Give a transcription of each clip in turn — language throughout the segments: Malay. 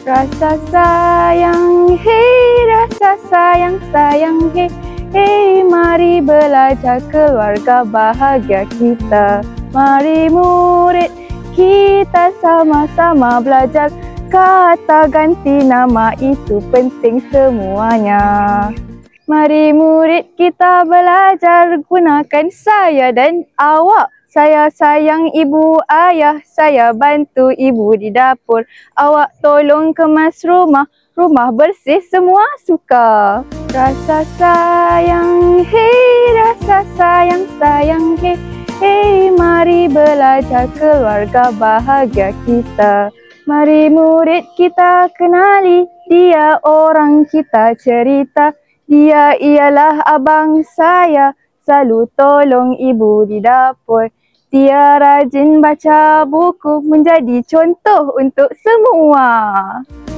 Rasa sayang, hey, rasa sayang, sayang, hey. Hey, mari belajar keluarga bahagia kita. Mari murid, kita sama-sama belajar. Kata ganti nama itu penting semuanya. Mari murid kita belajar, gunakan saya dan awak. Saya sayang ibu ayah, saya bantu ibu di dapur. Awak tolong kemas rumah, rumah bersih semua suka. Rasa sayang, hey, rasa sayang, sayang, hey. Hey, mari belajar keluarga bahagia kita. Mari murid kita kenali, dia orang kita cerita. Dia ialah abang saya, selalu tolong ibu di dapur. Dia rajin baca buku, menjadi contoh untuk semua.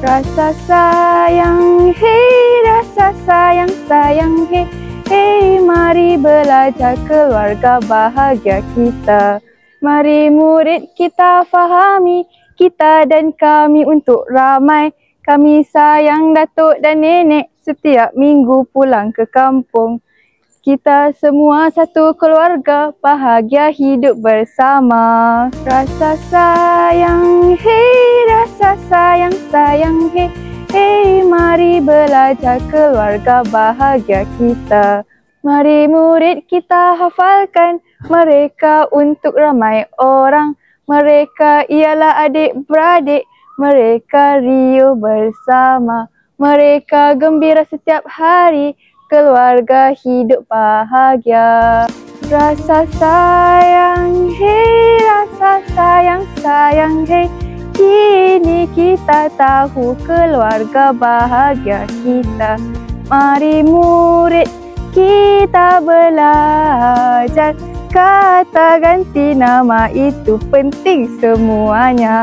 Rasa sayang, hey, rasa sayang, sayang, hey. Hey, mari belajar keluarga bahagia kita. Mari murid kita fahami, kita dan kami untuk ramai. Kami sayang datuk dan nenek, setiap minggu pulang ke kampung. Kita semua satu keluarga, bahagia hidup bersama. Rasa sayang, hey, rasa sayang, sayang, hey. Hey, mari belajar keluarga bahagia kita. Mari murid kita hafalkan, mereka untuk ramai orang. Mereka ialah adik-beradik, mereka riuh bersama. Mereka gembira setiap hari, keluarga hidup bahagia. Rasa sayang, hey, rasa sayang, sayang, hey. Kini kita tahu keluarga bahagia kita. Mari murid kita belajar, kata ganti nama itu penting semuanya.